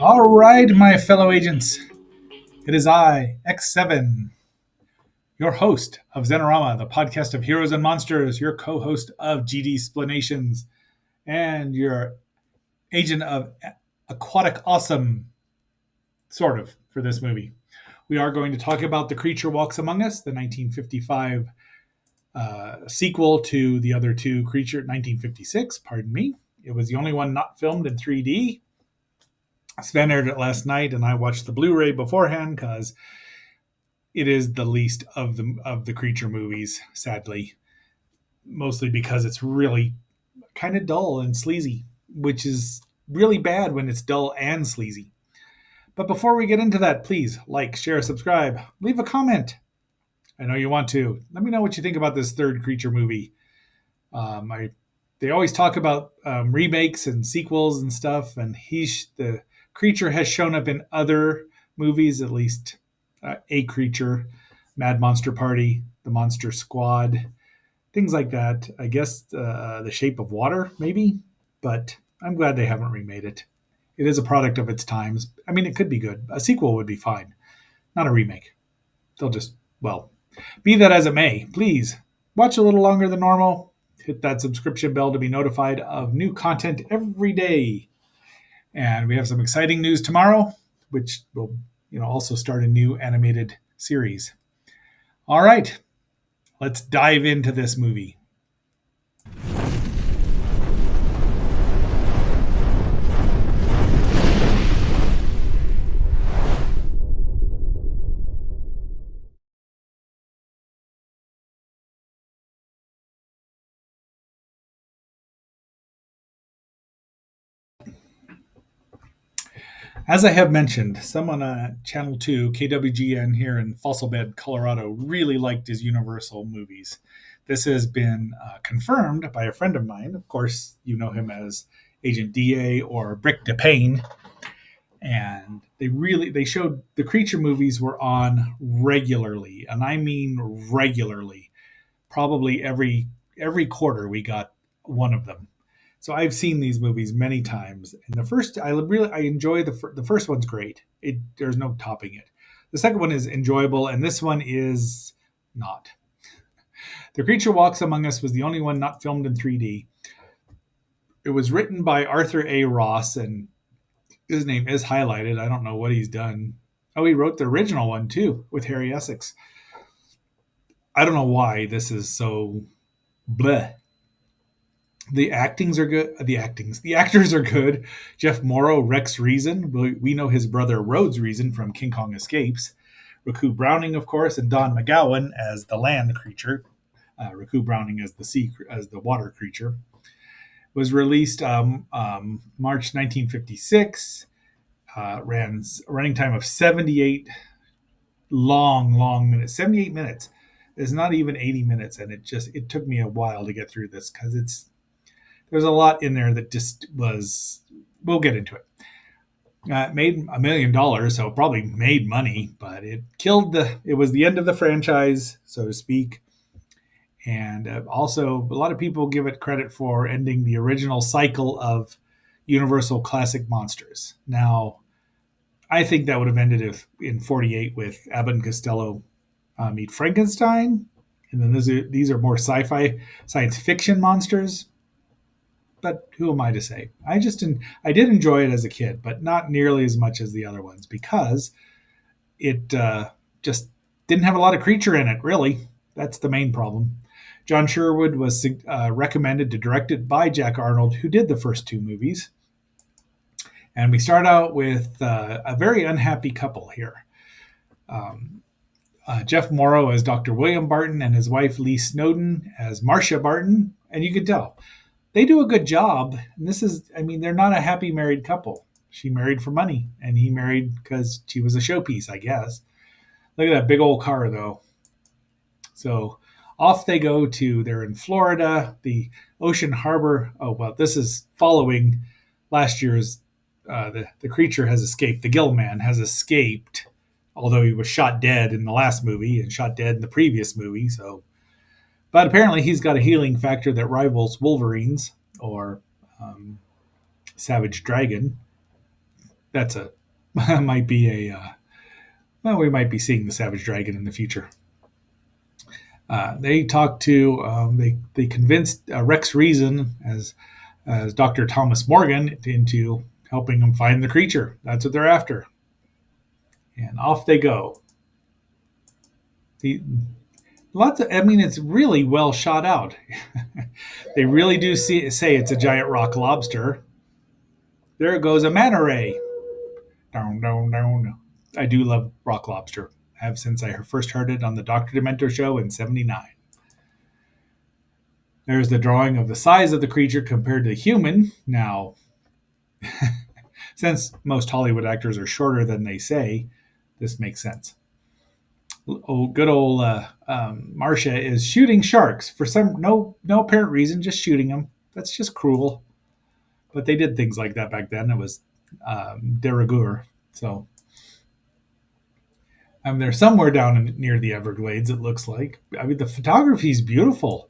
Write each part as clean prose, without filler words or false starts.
All right, my fellow agents. It is I, X7, your host of Zenorama, the podcast of heroes and monsters, your co host of GD Splanations, and your agent of aquatic awesome, sort of, for this movie. We are going to talk about The Creature Walks Among Us, the 1955 sequel to the other two Creature, 1956, pardon me. It was the only one not filmed in 3D. Sven aired it last night, and I watched the Blu-ray beforehand because it is the least of the Creature movies, sadly. Mostly because it's really kind of dull and sleazy, which is really bad when it's dull and sleazy. But before we get into that, please like, share, subscribe, leave a comment. I know you want to. Let me know what you think about this third Creature movie. They always talk about remakes and sequels and stuff, and the Creature has shown up in other movies, at least a Creature, Mad Monster Party, The Monster Squad, things like that. I guess The Shape of Water, maybe, but I'm glad they haven't remade it. It is a product of its times. I mean, it could be good. A sequel would be fine, not a remake. They'll just, well, be that as it may, please watch a little longer than normal. Hit that subscription bell to be notified of new content every day. And we have some exciting news tomorrow, which will, also start a new animated series. All right, let's dive into this movie. As I have mentioned, someone on Channel 2, KWGN here in Fossil Bed, Colorado, really liked his Universal movies. This has been confirmed by a friend of mine. Of course, you know him as Agent DA or Brick DePayne. And they showed the Creature movies were on regularly, and I mean regularly. Probably every quarter we got one of them. So I've seen these movies many times, and the first I enjoy the first one's great. There's no topping it. The second one is enjoyable, and this one is not. The Creature Walks Among Us was the only one not filmed in 3D. It was written by Arthur A. Ross, and his name is highlighted. I don't know what he's done. Oh, he wrote the original one too with Harry Essex. I don't know why this is so bleh. The actors are good. Jeff Morrow, Rex Reason. We know his brother Rhodes Reason from King Kong Escapes. Raku Browning, of course, and Don McGowan as the land creature. Raku Browning as the water creature. Was released March 1956. Running time of 78 long minutes. 78 minutes. It's not even 80 minutes, and it took me a while to get through this because there's a lot in there that just was. We'll get into it. It made $1 million, so it probably made money, but it was the end of the franchise, so to speak. And also, a lot of people give it credit for ending the original cycle of Universal Classic Monsters. Now, I think that would have ended if in '48 with Abbott and Costello meet Frankenstein, and then these are more sci-fi, science fiction monsters. But who am I to say? I did enjoy it as a kid, but not nearly as much as the other ones because it just didn't have a lot of creature in it. Really, that's the main problem. John Sherwood was recommended to direct it by Jack Arnold, who did the first two movies. And we start out with a very unhappy couple here. Jeff Morrow as Dr. William Barton and his wife Lee Snowden as Marcia Barton. And you can tell they do a good job. And they're not a happy married couple. She married for money, and he married because she was a showpiece, I guess. Look at that big old car, though. So off they go they're in Florida, the Ocean Harbor. Oh, well, this is following last year's, the creature has escaped. The Gill Man has escaped, although he was shot dead in the last movie and shot dead in the previous movie. So But apparently, he's got a healing factor that rivals Wolverine's or um, Savage Dragon. That's a might be a well, we might be seeing the Savage Dragon in the future. They talked to they convinced Rex Reason as Dr. Thomas Morgan into helping them find the creature. That's what they're after, and off they go. The lots of, I mean, it's really well shot out. They really do say it's a giant rock lobster. There goes a manta ray. Down, down, down. I do love rock lobster. I have since I first heard it on the Dr. Demento show in '79. There's the drawing of the size of the creature compared to the human. Now, since most Hollywood actors are shorter than they say, this makes sense. Oh, good old Marcia is shooting sharks for some no apparent reason, just shooting them. That's just cruel. But they did things like that back then. It was de rigueur. So they're somewhere down near the Everglades. It looks like. I mean, the photography is beautiful.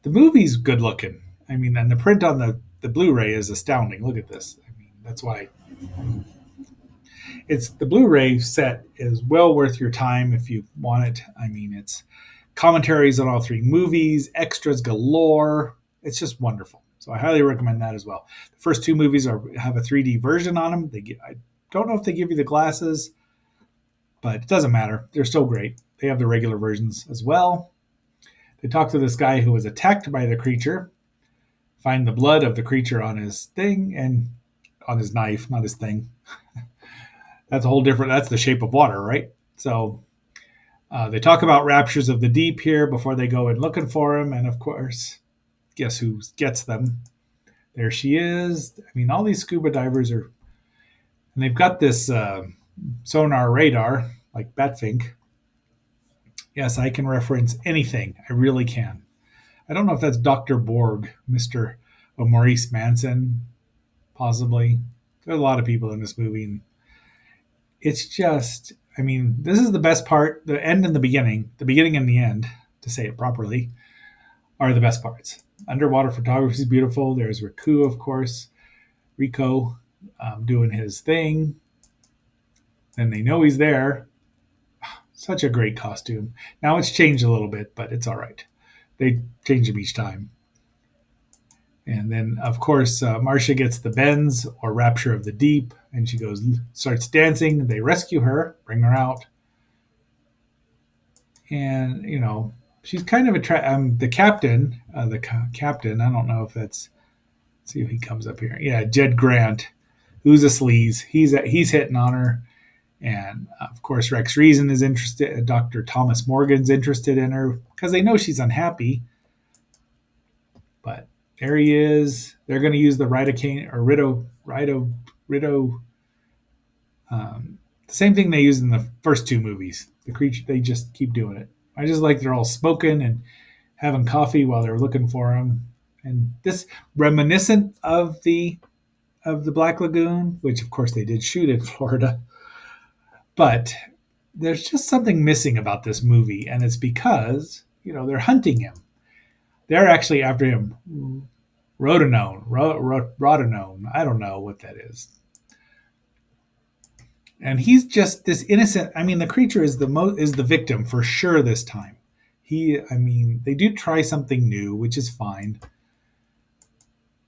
The movie's good looking. I mean, and the print on the Blu-ray is astounding. Look at this. I mean, that's why it's the Blu-ray set is well worth your time if you want it. I mean, it's commentaries on all three movies, extras galore. It's just wonderful. So I highly recommend that as well. The first two movies have a 3D version on them. I don't know if they give you the glasses, but it doesn't matter. They're still great. They have the regular versions as well. They talk to this guy who was attacked by the creature, find the blood of the creature on his thing and on his knife, not his thing. That's a whole different, that's the shape of water, right? So they talk about raptures of the deep here before they go in looking for him. And of course, guess who gets them? There she is. I mean, all these scuba divers are, and they've got this sonar radar like Batfink. Yes, I can reference anything. I really can. I don't know if that's Dr. Borg, Mr. Maurice Manson, possibly. There's a lot of people in this movie. And it's just, I mean, this is the best part. The end and the beginning and the end, to say it properly, are the best parts. Underwater photography is beautiful. There's Rico, of course. Rico doing his thing. Then they know he's there. Such a great costume. Now it's changed a little bit, but it's all right. They change them each time. And then, of course, Marcia gets the bends or rapture of the deep, and she starts dancing. They rescue her, bring her out, and she's kind of the captain. Captain. I don't know if that's. Let's see if he comes up here. Yeah, Jed Grant, who's a sleaze. He's hitting on her, and of course, Rex Reason is interested. Dr. Thomas Morgan's interested in her because they know she's unhappy, but. There he is. They're going to use the Ridocaine or Rido. The same thing they used in the first two movies. The creature, they just keep doing it. I just like they're all smoking and having coffee while they're looking for him. And this reminiscent of the Black Lagoon, which of course they did shoot in Florida. But there's just something missing about this movie, and it's because they're hunting him. They're actually after him. Rodenone. I don't know what that is. And he's just this innocent. I mean, the creature is the victim for sure this time. They do try something new, which is fine.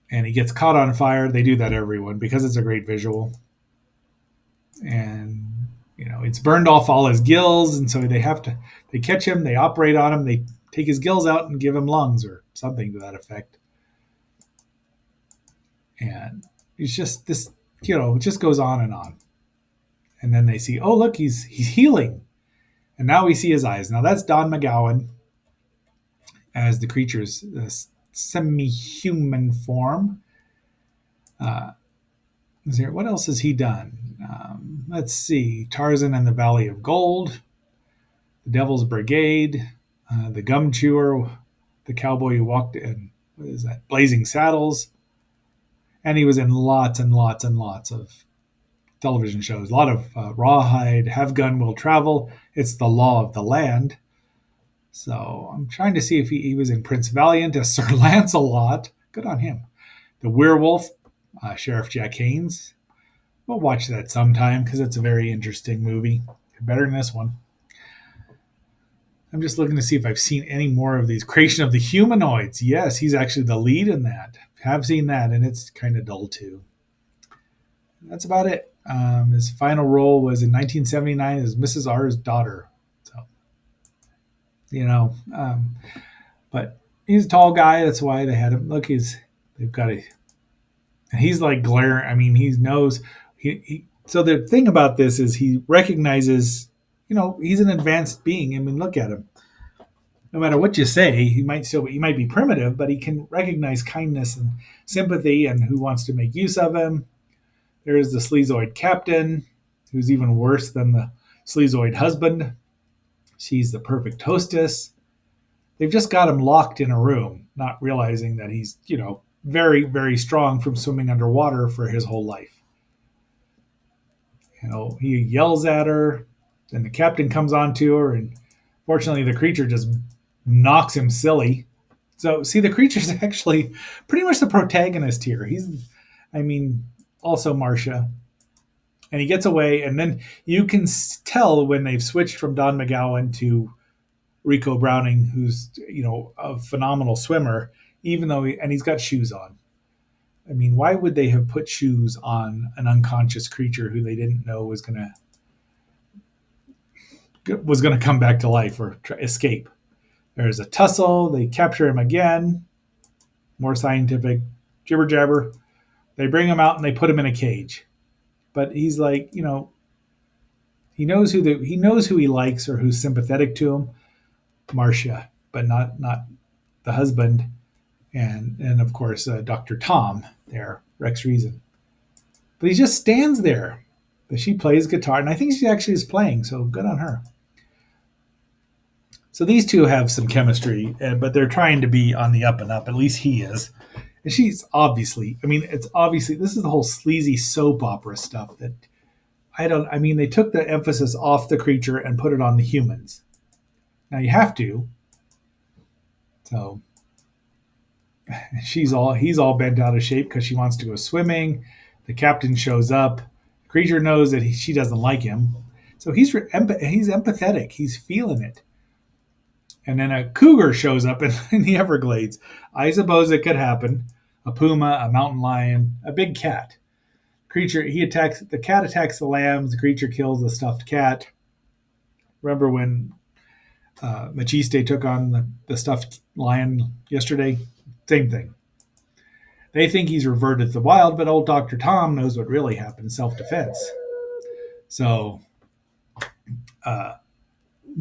And he gets caught on fire. They do that, everyone, because it's a great visual. And it's burned off all his gills, and so they catch him, they operate on him, they take his gills out and give him lungs or something to that effect. And it's just this, it just goes on and on. And then they see, oh, look, he's healing. And now we see his eyes. Now that's Don McGowan as the creature's semi-human form. What else has he done? Let's see. Tarzan and the Valley of Gold, the Devil's Brigade, the Gum Chewer, the Cowboy Who Walked in, what is that? Blazing Saddles. And he was in lots and lots and lots of television shows. A lot of Rawhide, Have Gun Will Travel. It's the Law of the Land. So I'm trying to see if he was in Prince Valiant as Sir Lancelot. Good on him. The Werewolf, Sheriff Jack Haynes. We'll watch that sometime because it's a very interesting movie. Better than this one. I'm just looking to see if I've seen any more of these. Creation of the Humanoids. Yes, he's actually the lead in that. Have seen that, and it's kind of dull too. That's about it. His final role was in 1979 as Mrs. R's daughter. So, you know, but he's a tall guy. That's why they had him. Look, they've got a, and he's like glaring. I mean, he knows so the thing about this is he recognizes, he's an advanced being. I mean, look at him. No matter what you say, he might be primitive, but he can recognize kindness and sympathy and who wants to make use of him. There's the sleazoid captain, who's even worse than the sleazoid husband. She's the perfect hostess. They've just got him locked in a room, not realizing that he's, very, very strong from swimming underwater for his whole life. He yells at her, and the captain comes on to her, and fortunately, the creature just knocks him silly. So, see, the creature's actually pretty much the protagonist here. Also Marcia. And he gets away, and then you can tell when they've switched from Don McGowan to Rico Browning, who's a phenomenal swimmer, even though he's got shoes on. I mean, why would they have put shoes on an unconscious creature who they didn't know was gonna come back to life or escape? There's a tussle. They capture him again. More scientific jibber jabber. They bring him out and they put him in a cage. But he's like, he knows who he likes or who's sympathetic to him, Marcia, but not the husband, and of course Dr. Tom there, Rex Reason. But he just stands there. But she plays guitar, and I think she actually is playing, so good on her. So these two have some chemistry, but they're trying to be on the up and up. At least he is. And she's obviously, it's obviously, this is the whole sleazy soap opera stuff that they took the emphasis off the creature and put it on the humans. Now you have to. So he's all bent out of shape because she wants to go swimming. The captain shows up. The creature knows that she doesn't like him. So he's empathetic. He's feeling it. And then a cougar shows up in the Everglades. I suppose it could happen. A puma, a mountain lion, a big cat. The cat attacks the lambs. The creature kills the stuffed cat. Remember when Machiste took on the stuffed lion yesterday? Same thing. They think he's reverted to the wild, but old Dr. Tom knows what really happened, self-defense. So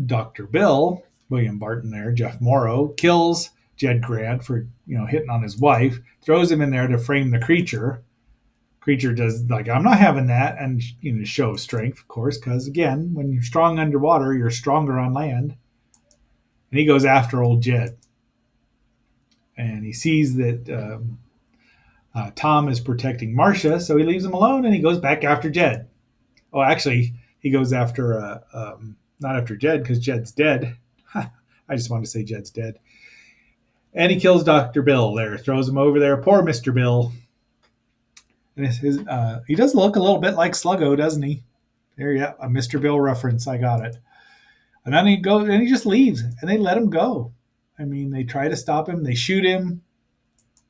Dr. Bill, William Barton there, Jeff Morrow, kills Jed Grant for hitting on his wife, throws him in there to frame the creature. Creature does I'm not having that, and show strength, of course, because again, when you're strong underwater, you're stronger on land. And he goes after old Jed, and he sees that Tom is protecting Marcia, so he leaves him alone, and he goes back after Jed. Oh, actually, he goes after not after Jed because Jed's dead. I just wanted to say Jed's dead. And he kills Dr. Bill there, throws him over there. Poor Mr. Bill. And he does look a little bit like Sluggo, doesn't he? There, yeah, a Mr. Bill reference. I got it. And then he just leaves, and they let him go. They try to stop him. They shoot him.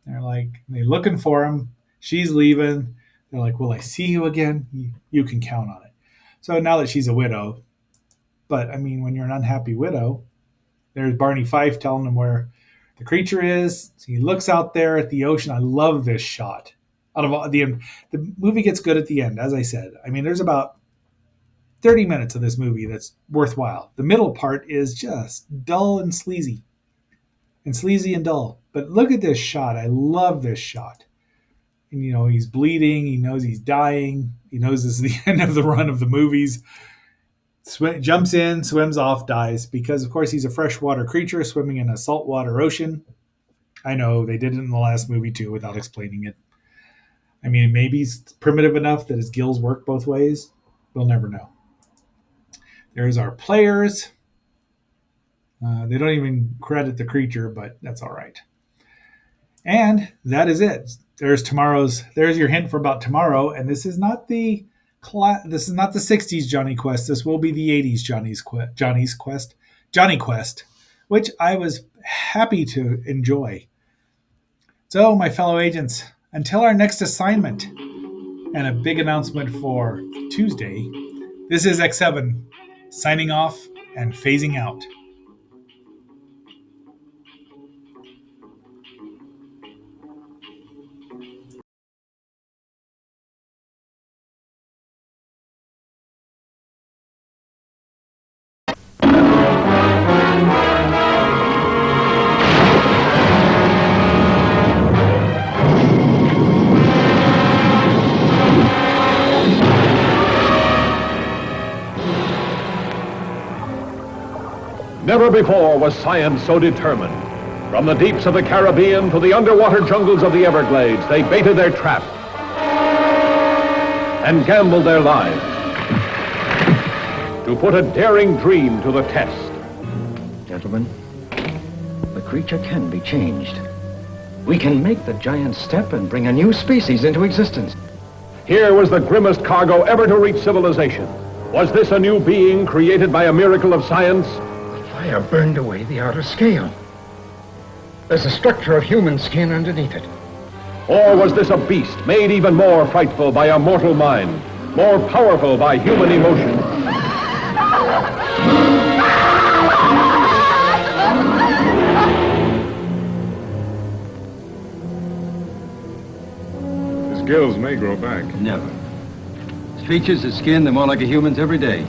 They're looking for him. She's leaving. They're like, will I see you again? You can count on it. So now that she's a widow, but when you're an unhappy widow, there's Barney Fife telling him where the creature is. So he looks out there at the ocean. I love this shot. Out of all the movie gets good at the end, as I said. There's about 30 minutes of this movie that's worthwhile. The middle part is just dull and sleazy. And sleazy and dull. But look at this shot. I love this shot. And, he's bleeding. He knows he's dying. He knows this is the end of the run of the movies. Jumps in, swims off, dies. Because, of course, he's a freshwater creature swimming in a saltwater ocean. I know, they did it in the last movie, too, without explaining it. Maybe he's primitive enough that his gills work both ways. We'll never know. There's our players. They don't even credit the creature, but that's all right. And that is it. There's your hint for about tomorrow. And this is not the 60s Johnny Quest. This will be the 80s Johnny Quest, which I was happy to enjoy. So, my fellow agents, until our next assignment and a big announcement for Tuesday, this is X7 signing off and phasing out. Never before was science so determined. From the deeps of the Caribbean to the underwater jungles of the Everglades, they baited their trap and gambled their lives to put a daring dream to the test. Gentlemen, the creature can be changed. We can make the giant step and bring a new species into existence. Here was the grimmest cargo ever to reach civilization. Was this a new being created by a miracle of science? Fire burned away the outer scale. There's a structure of human skin underneath it. Or was this a beast made even more frightful by a mortal mind, more powerful by human emotion? His gills may grow back. Never. His features, his skin, they're more like a human's every day.